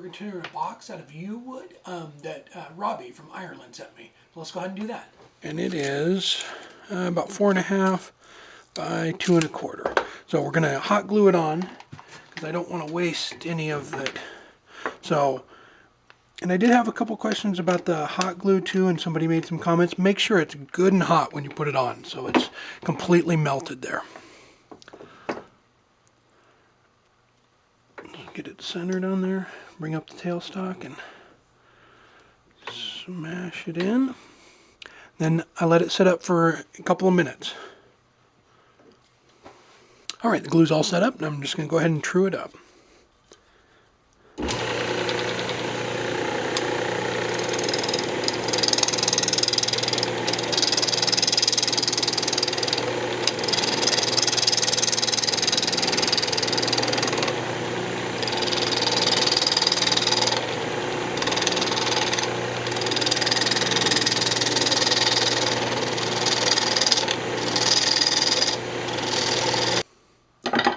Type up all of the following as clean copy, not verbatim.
we're going to turn a box out of yew wood that Robbie from Ireland sent me. So let's go ahead and do that. And it is about 4.5 by 2 1/4. So we're going to hot glue it on because I don't want to waste any of it. So, and I did have a couple questions about the hot glue too, and somebody made some comments. Make sure it's good and hot when you put it on so it's completely melted there. Get it centered on there, bring up the tailstock and smash it in. Then I let it set up for a couple of minutes. Alright, the glue's all set up, and I'm just going to go ahead and true it up.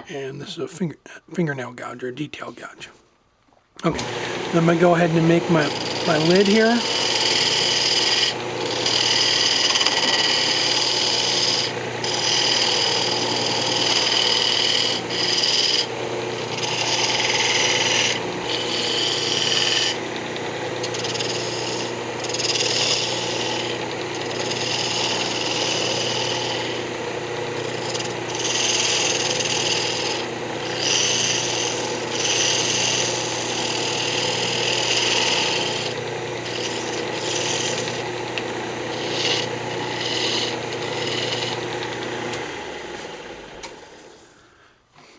And this is a fingernail gouge or a detail gouge. Okay, then I'm going to go ahead and make my lid here.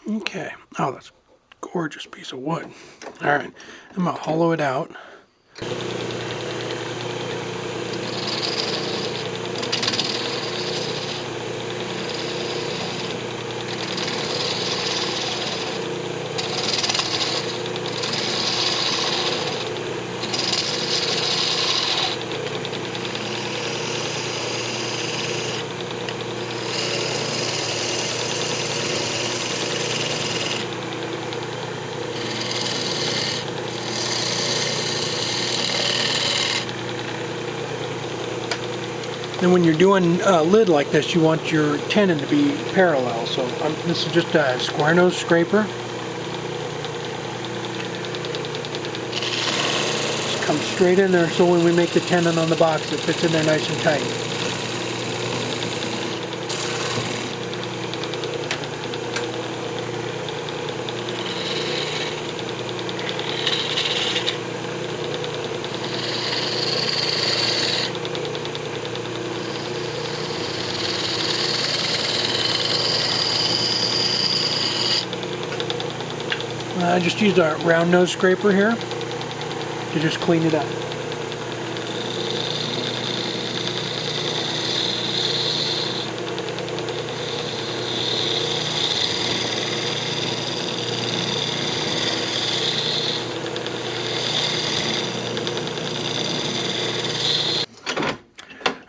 Okay, oh, that's a gorgeous piece of wood. All right, I'm going to hollow it out. And when you're doing a lid like this, you want your tenon to be parallel. So this is just a square nose scraper. Just comes straight in there, so when we make the tenon on the box, it fits in there nice and tight. I just used a round nose scraper here to just clean it up.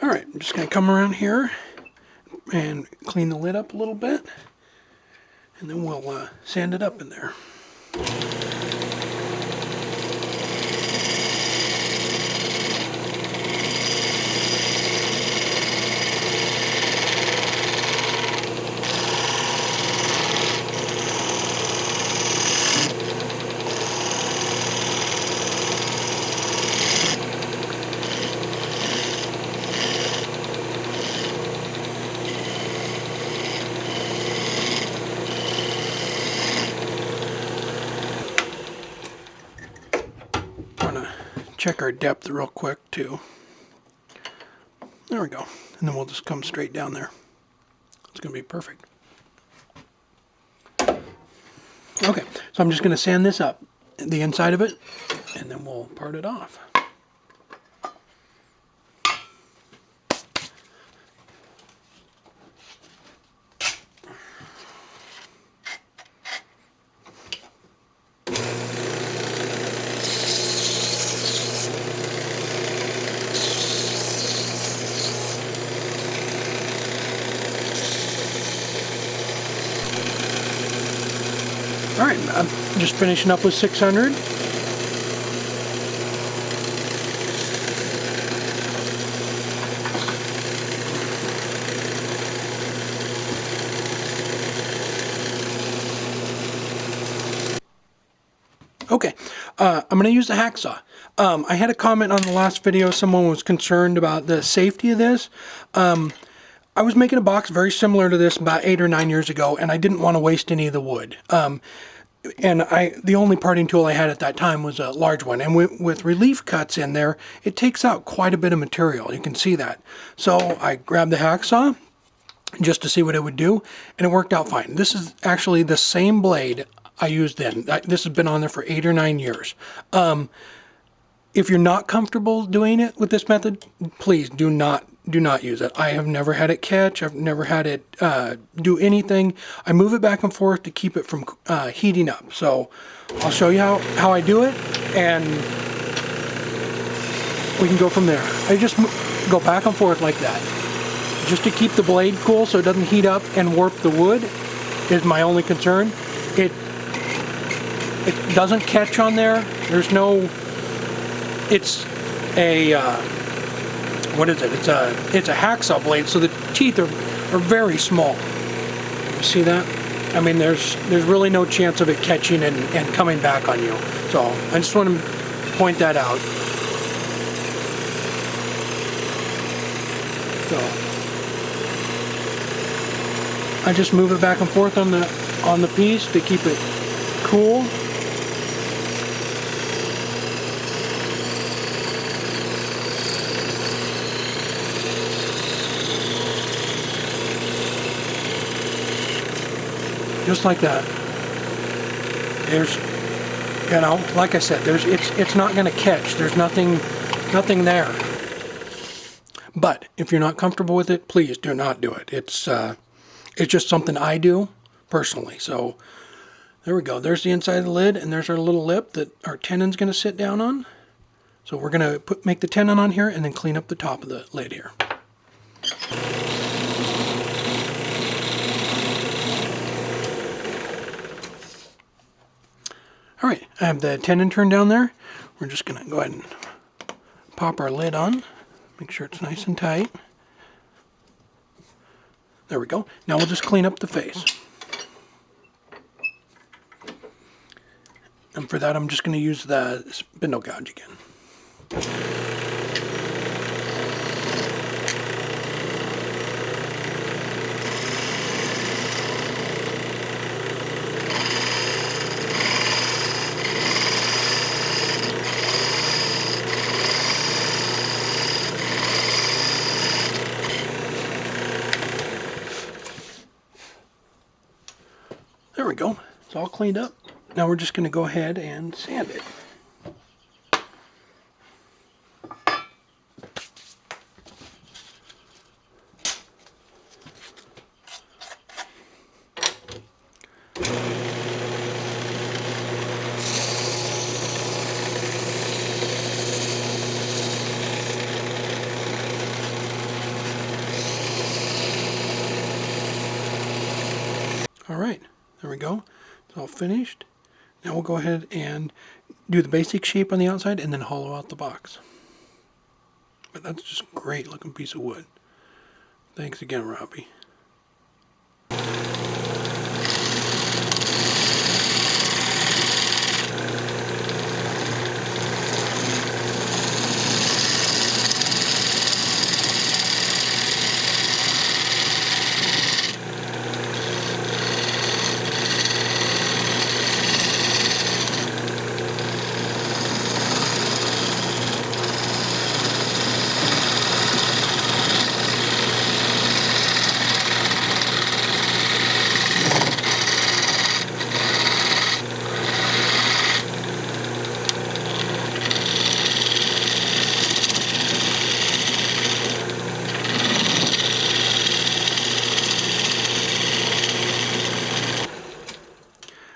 Alright, I'm just going to come around here and clean the lid up a little bit, and then we'll sand it up in there. Check our depth real quick too. There we go. And then we'll just come straight down there. It's going to be perfect. Okay, so I'm just going to sand this up, the inside of it, and then we'll part it off. Alright, I'm just finishing up with 600. Okay, I'm going to use the hacksaw. I had a comment on the last video. Someone was concerned about the safety of this. I was making a box very similar to this about 8 or 9 years ago, and I didn't want to waste any of the wood. And the only parting tool I had at that time was a large one. And with relief cuts in there, it takes out quite a bit of material. You can see that. So I grabbed the hacksaw just to see what it would do, and it worked out fine. This is actually the same blade I used then. This has been on there for 8 or 9 years. If you're not comfortable doing it with this method, please do not use it. I have never had it catch. I've never had it do anything. I move it back and forth to keep it from heating up. So I'll show you how I do it, and we can go from there. I just go back and forth like that, just to keep the blade cool so it doesn't heat up and warp the wood is my only concern. It doesn't catch on there. There's no, it's a, what is it? It's a hacksaw blade, so the teeth are very small. You see that? I mean, there's really no chance of it catching and coming back on you. So I just want to point that out. So I just move it back and forth on the piece to keep it cool. Just like that. There's, you know, like I said, it's not going to catch. There's nothing there. But if you're not comfortable with it, please do not do it. It's just something I do personally. So there we go. There's the inside of the lid, and there's our little lip that our tenon's going to sit down on. So we're going to make the tenon on here and then clean up the top of the lid here. All right, I have the tenon turned down there. We're just going to go ahead and pop our lid on. Make sure it's nice and tight. There we go. Now we'll just clean up the face. And for that, I'm just going to use the spindle gouge again. There we go. It's all cleaned up. Now we're just going to go ahead and sand it. All right, there we go. It's all finished. Now we'll go ahead and do the basic shape on the outside and then hollow out the box. But that's just a great looking piece of wood. Thanks again, Robbie.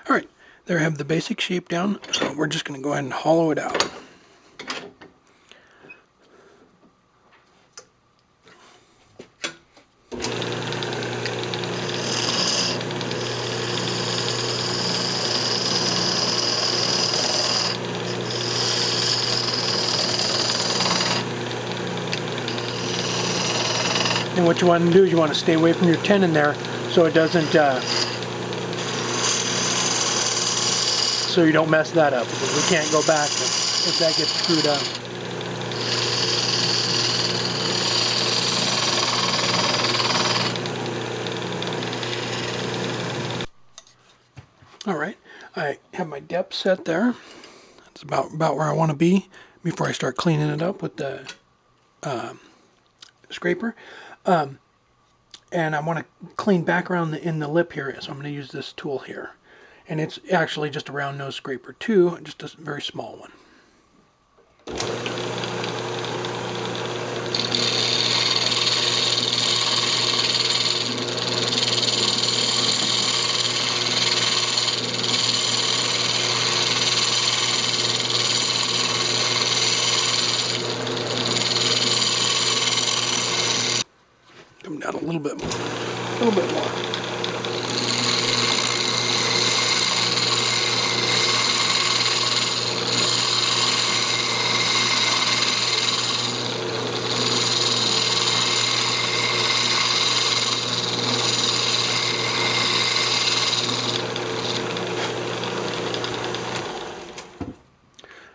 All right, there I have the basic shape down, so we're just going to go ahead and hollow it out. And what you want to do is you want to stay away from your tenon there so it doesn't so you don't mess that up, because we can't go back if that gets screwed up. All right, I have my depth set there. That's about where I want to be before I start cleaning it up with the scraper. And I want to clean back around in the lip here, so I'm going to use this tool here. And it's actually just a round nose scraper too, just a very small one. Come down a little bit more. A little bit more.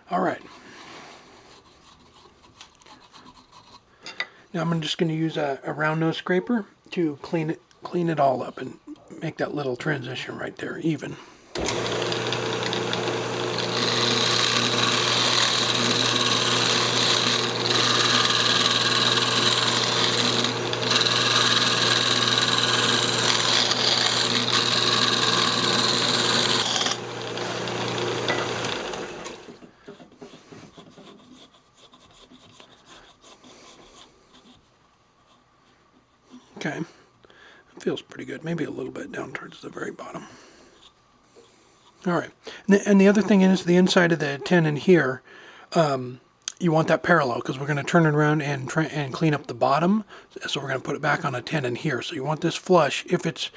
All right. Now I'm just going to use a round nose scraper to clean it all up and make that little transition right there even. Okay, it feels pretty good. Maybe a little bit down towards the very bottom. All right, and the other thing is the inside of the tin in here, you want that parallel because we're going to turn it around and try and clean up the bottom. So we're going to put it back on a tin in here. So you want this flush. If it's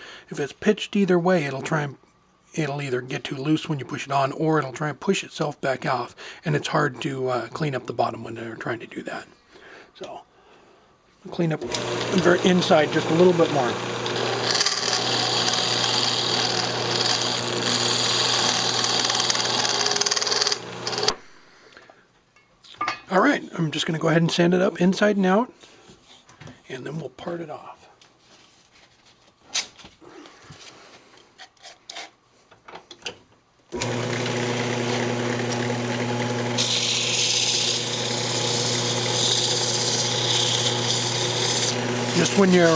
pitched either way, it'll either get too loose when you push it on, or it'll try and push itself back off, and it's hard to clean up the bottom when they're trying to do that. So clean up the very inside just a little bit more. All right, I'm just going to go ahead and sand it up inside and out, and then we'll part it off. Just when you're,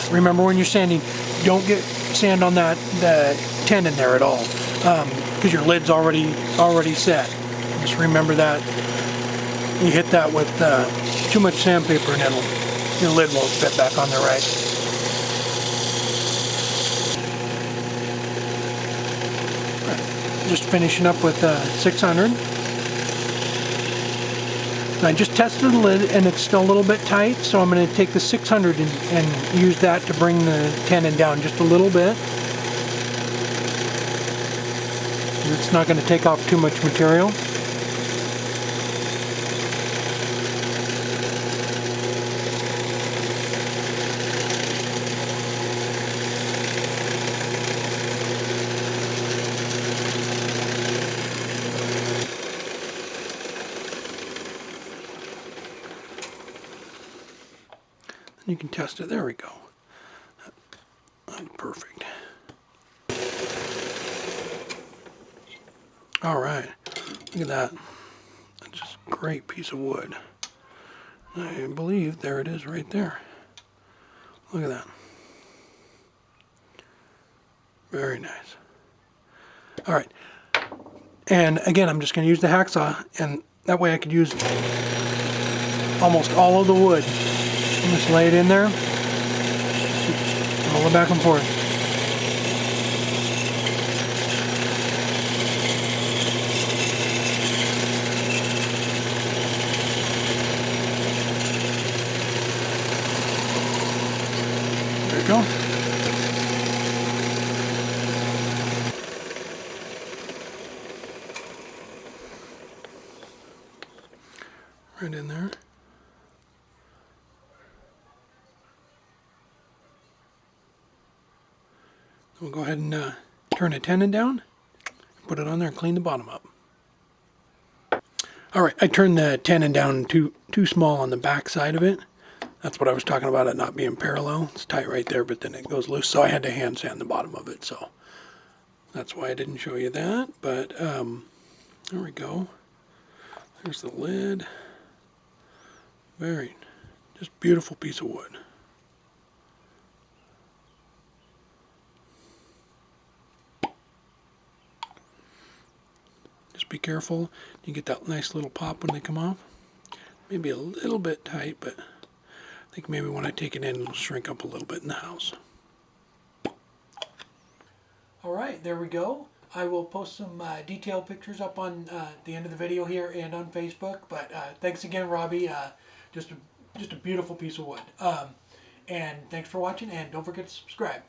remember when you're sanding, don't get sand on the tin in there at all, because your lid's already set. Just remember that. You hit that with too much sandpaper and your lid won't fit back on there right. Just finishing up with 600. I just tested the lid and it's still a little bit tight, so I'm going to take the 600 and use that to bring the tenon down just a little bit. It's not going to take off too much material. You can test it. There we go. That's perfect. All right. Look at that. That's just a great piece of wood. I believe there it is right there. Look at that. Very nice. All right. And again, I'm just going to use the hacksaw, and that way I could use almost all of the wood. Just lay it in there, roll it back and forth. There you go. Right in there. We'll go ahead and turn the tenon down, put it on there and clean the bottom up. All right, I turned the tenon down too small on the back side of it. That's what I was talking about, it not being parallel. It's tight right there, but then it goes loose, so I had to hand sand the bottom of it, so that's why I didn't show you that. But there we go. There's the lid. Very, just beautiful piece of wood. Just be careful. You get that nice little pop when they come off. Maybe a little bit tight, but I think maybe when I take it in, it'll shrink up a little bit in the house. All right, there we go. I will post some detailed pictures up on the end of the video here and on Facebook. But thanks again, Robbie. Just a beautiful piece of wood. And thanks for watching, and don't forget to subscribe.